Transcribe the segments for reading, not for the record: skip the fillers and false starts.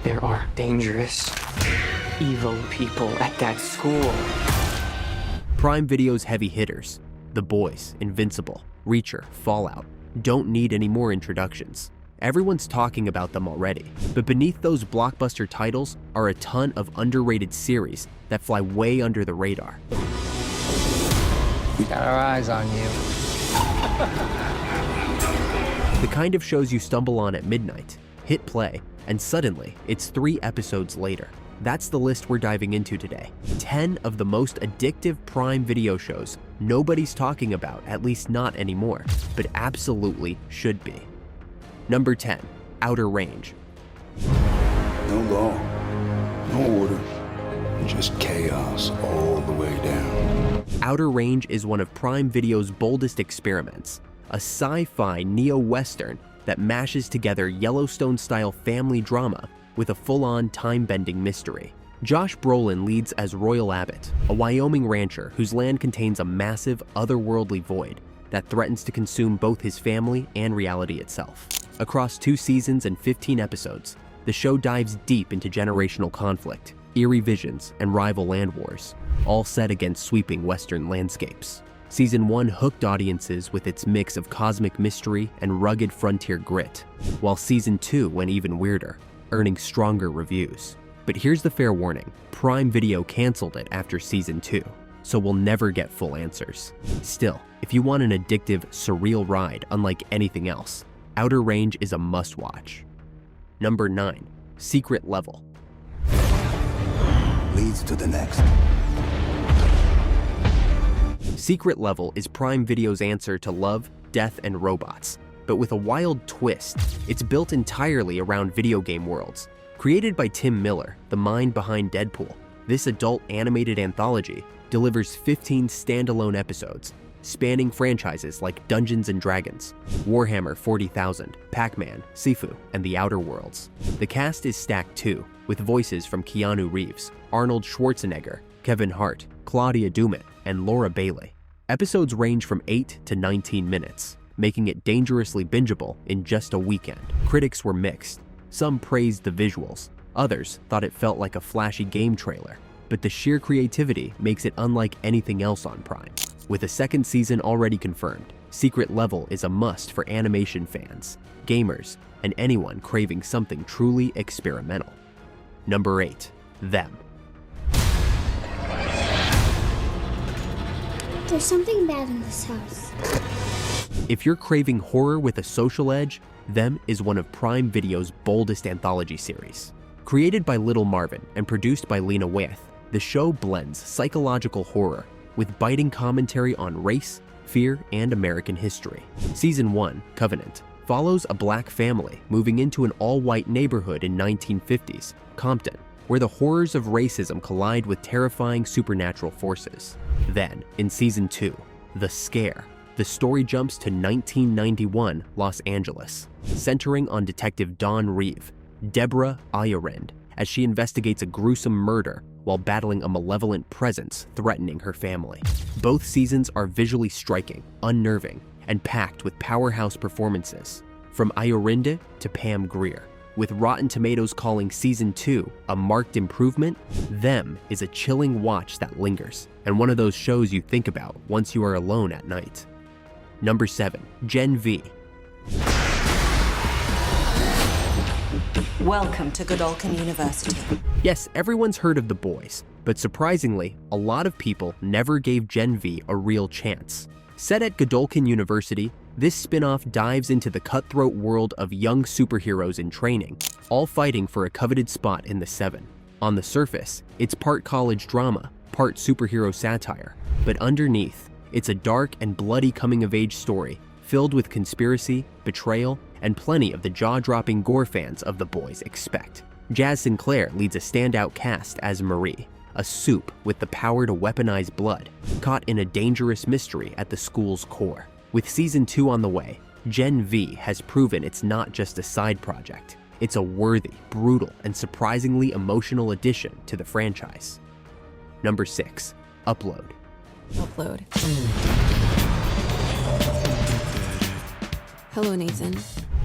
There are dangerous, evil people at that school. Prime Video's heavy hitters, The Boys, Invincible, Reacher, Fallout, don't need any more introductions. Everyone's talking about them already, but beneath those blockbuster titles are a ton of underrated series that fly way under the radar. We got our eyes on you. The kind of shows you stumble on at midnight, hit play, and suddenly it's 3 episodes later. That's the list we're diving into today. 10 of the most addictive Prime Video shows nobody's talking about, at least not anymore, but absolutely should be. Number 10, Outer Range. No law, no order, just chaos all the way down. Outer Range is one of Prime Video's boldest experiments, a sci-fi neo-western that mashes together Yellowstone-style family drama with a full-on time-bending mystery. Josh Brolin leads as Royal Abbott, a Wyoming rancher whose land contains a massive, otherworldly void that threatens to consume both his family and reality itself. Across 2 seasons and 15 episodes, the show dives deep into generational conflict, eerie visions, and rival land wars, all set against sweeping Western landscapes. Season 1 hooked audiences with its mix of cosmic mystery and rugged frontier grit, while Season 2 went even weirder, earning stronger reviews. But here's the fair warning, Prime Video canceled it after Season 2, so we'll never get full answers. Still, if you want an addictive, surreal ride unlike anything else, Outer Range is a must-watch. Number 9, Secret Level. Leads to the next. Secret Level is Prime Video's answer to Love, Death, and Robots, but with a wild twist. It's built entirely around video game worlds. Created by Tim Miller, the mind behind Deadpool, this adult animated anthology delivers 15 standalone episodes, spanning franchises like Dungeons & Dragons, Warhammer 40,000, Pac-Man, Sifu, and The Outer Worlds. The cast is stacked too, with voices from Keanu Reeves, Arnold Schwarzenegger, Kevin Hart, Claudia Dumet, and Laura Bailey. Episodes range from 8 to 19 minutes, making it dangerously bingeable in just a weekend. Critics were mixed. Some praised the visuals, others thought it felt like a flashy game trailer, but the sheer creativity makes it unlike anything else on Prime. With a 2nd season already confirmed, Secret Level is a must for animation fans, gamers, and anyone craving something truly experimental. Number 8, Them. There's something bad in this house. If you're craving horror with a social edge, Them is one of Prime Video's boldest anthology series. Created by Little Marvin and produced by Lena Waithe, the show blends psychological horror with biting commentary on race, fear, and American history. Season 1, Covenant, follows a black family moving into an all-white neighborhood in 1950s, Compton, where the horrors of racism collide with terrifying supernatural forces. Then, in Season 2, The Scare, the story jumps to 1991 Los Angeles, centering on Detective Dawn Reeve, Deborah Ayarind, as she investigates a gruesome murder while battling a malevolent presence threatening her family. Both seasons are visually striking, unnerving, and packed with powerhouse performances, from Ayorinde to Pam Grier. With Rotten Tomatoes calling Season 2 a marked improvement, Them is a chilling watch that lingers, and one of those shows you think about once you are alone at night. Number 7, Gen V. Welcome to Godolphin University. Yes, everyone's heard of The Boys, but surprisingly, a lot of people never gave Gen V a real chance. Set at Godolphin University, this spin-off dives into the cutthroat world of young superheroes in training, all fighting for a coveted spot in the Seven. On the surface, it's part college drama, part superhero satire, but underneath, it's a dark and bloody coming-of-age story filled with conspiracy, betrayal, and plenty of the jaw-dropping gore fans of The Boys expect. Jazz Sinclair leads a standout cast as Marie, a soup with the power to weaponize blood, caught in a dangerous mystery at the school's core. With Season 2 on the way, Gen V has proven it's not just a side project. It's a worthy, brutal, and surprisingly emotional addition to the franchise. Number 6, Upload. Upload. Hello, Nathan.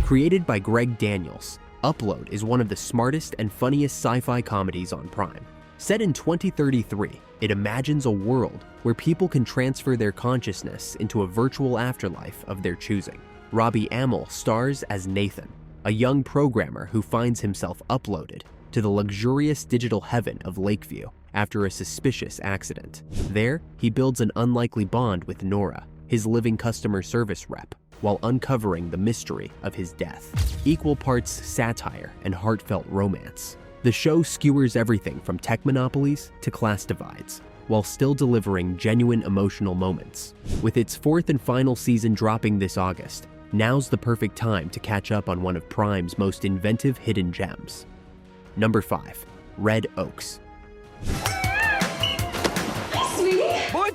Created by Greg Daniels, Upload is one of the smartest and funniest sci-fi comedies on Prime. Set in 2033, it imagines a world where people can transfer their consciousness into a virtual afterlife of their choosing. Robbie Amell stars as Nathan, a young programmer who finds himself uploaded to the luxurious digital heaven of Lakeview after a suspicious accident. There, he builds an unlikely bond with Nora, his living customer service rep, while uncovering the mystery of his death. Equal parts satire and heartfelt romance. The show skewers everything from tech monopolies to class divides, while still delivering genuine emotional moments. With its fourth and final season dropping this August, now's the perfect time to catch up on one of Prime's most inventive hidden gems. Number 5. Red Oaks.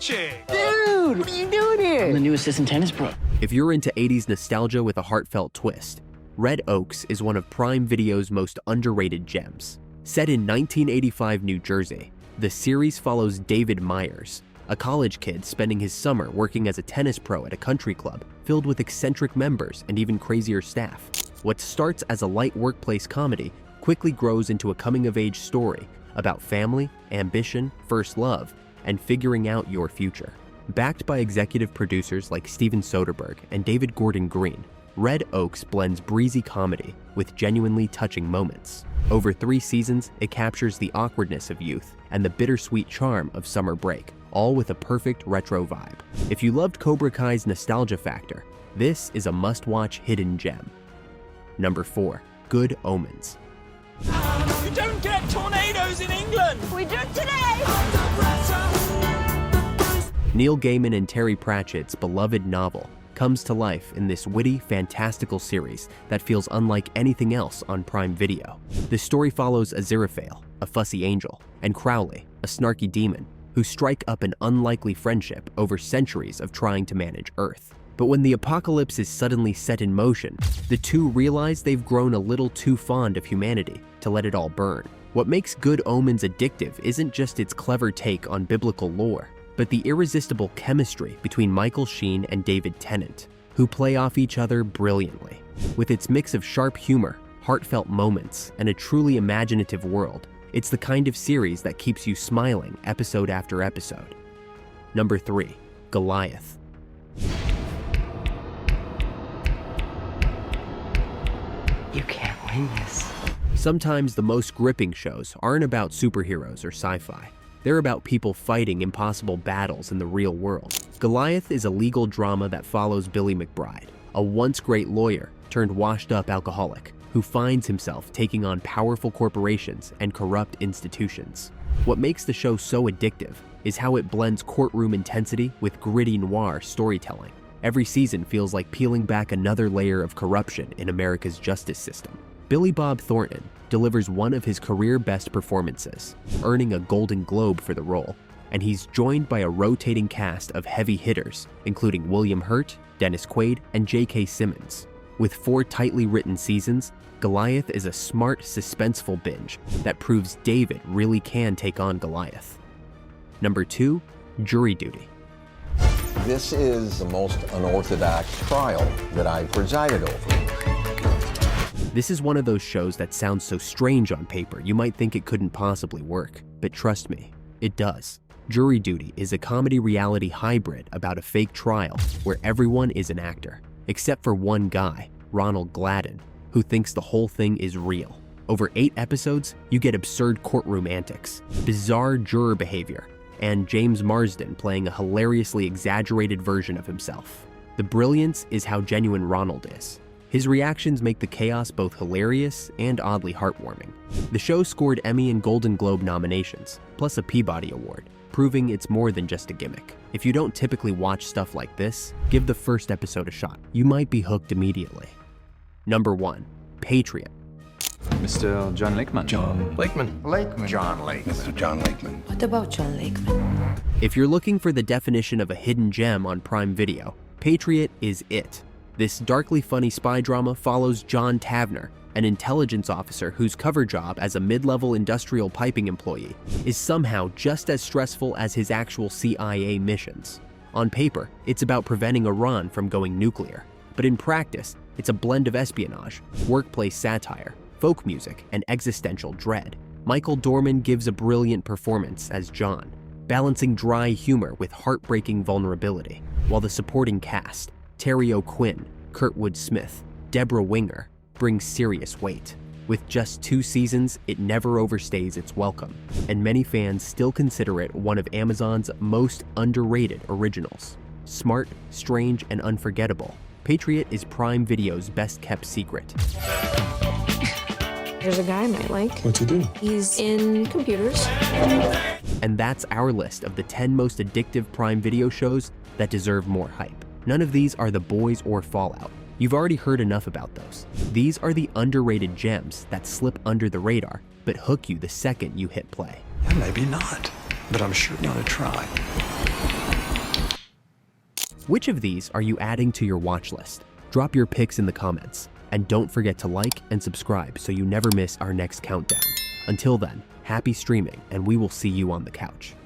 Dude, what are you doing here? I'm the new assistant tennis pro. If you're into 80s nostalgia with a heartfelt twist, Red Oaks is one of Prime Video's most underrated gems. Set in 1985 New Jersey, the series follows David Myers, a college kid spending his summer working as a tennis pro at a country club filled with eccentric members and even crazier staff. What starts as a light workplace comedy quickly grows into a coming-of-age story about family, ambition, first love, and figuring out your future. Backed by executive producers like Steven Soderbergh and David Gordon Green, Red Oaks blends breezy comedy with genuinely touching moments. Over 3 seasons, it captures the awkwardness of youth and the bittersweet charm of summer break, all with a perfect retro vibe. If you loved Cobra Kai's nostalgia factor, this is a must-watch hidden gem. Number 4. Good Omens. You don't get tornadoes in England! We do today! Neil Gaiman and Terry Pratchett's beloved novel comes to life in this witty, fantastical series that feels unlike anything else on Prime Video. The story follows Aziraphale, a fussy angel, and Crowley, a snarky demon, who strike up an unlikely friendship over centuries of trying to manage Earth. But when the apocalypse is suddenly set in motion, the two realize they've grown a little too fond of humanity to let it all burn. What makes Good Omens addictive isn't just its clever take on biblical lore, but the irresistible chemistry between Michael Sheen and David Tennant, who play off each other brilliantly. With its mix of sharp humor, heartfelt moments, and a truly imaginative world, it's the kind of series that keeps you smiling episode after episode. Number 3. Goliath. You can't win this. Sometimes the most gripping shows aren't about superheroes or sci-fi. They're about people fighting impossible battles in the real world. Goliath is a legal drama that follows Billy McBride, a once great lawyer turned washed-up alcoholic who finds himself taking on powerful corporations and corrupt institutions. What makes the show so addictive is how it blends courtroom intensity with gritty noir storytelling. Every season feels like peeling back another layer of corruption in America's justice system. Billy Bob Thornton delivers one of his career-best performances, earning a Golden Globe for the role, and he's joined by a rotating cast of heavy hitters, including William Hurt, Dennis Quaid, and J.K. Simmons. With 4 tightly written seasons, Goliath is a smart, suspenseful binge that proves David really can take on Goliath. Number 2. Jury Duty. This is the most unorthodox trial that I've presided over. This is one of those shows that sounds so strange on paper you might think it couldn't possibly work, but trust me, it does. Jury Duty is a comedy reality hybrid about a fake trial where everyone is an actor, except for one guy, Ronald Gladden, who thinks the whole thing is real. Over 8 episodes, you get absurd courtroom antics, bizarre juror behavior, and James Marsden playing a hilariously exaggerated version of himself. The brilliance is how genuine Ronald is. His reactions make the chaos both hilarious and oddly heartwarming. The show scored Emmy and Golden Globe nominations, plus a Peabody Award, proving it's more than just a gimmick. If you don't typically watch stuff like this, give the first episode a shot. You might be hooked immediately. Number 1. Patriot. Mr. John Lakeman. John Lakeman. John Lakeman. Mr. John Lakeman. What about John Lakeman? If you're looking for the definition of a hidden gem on Prime Video, Patriot is it. This darkly funny spy drama follows John Tavner, an intelligence officer whose cover job as a mid-level industrial piping employee is somehow just as stressful as his actual CIA missions. On paper, it's about preventing Iran from going nuclear, but in practice, it's a blend of espionage, workplace satire, folk music, and existential dread. Michael Dorman gives a brilliant performance as John, balancing dry humor with heartbreaking vulnerability, while the supporting cast, Terry O'Quinn, Kurtwood Smith, Deborah Winger, brings serious weight. With just 2 seasons, it never overstays its welcome, and many fans still consider it one of Amazon's most underrated originals. Smart, strange, and unforgettable, Patriot is Prime Video's best-kept secret. There's a guy I might like. What's he do? He's in computers. And that's our list of the 10 most addictive Prime Video shows that deserve more hype. None of these are The Boys or Fallout. You've already heard enough about those. These are the underrated gems that slip under the radar, but hook you the second you hit play. Yeah, maybe not, but I'm sure gonna try. Which of these are you adding to your watch list? Drop your picks in the comments. And don't forget to like and subscribe so you never miss our next countdown. Until then, happy streaming, and we will see you on the couch.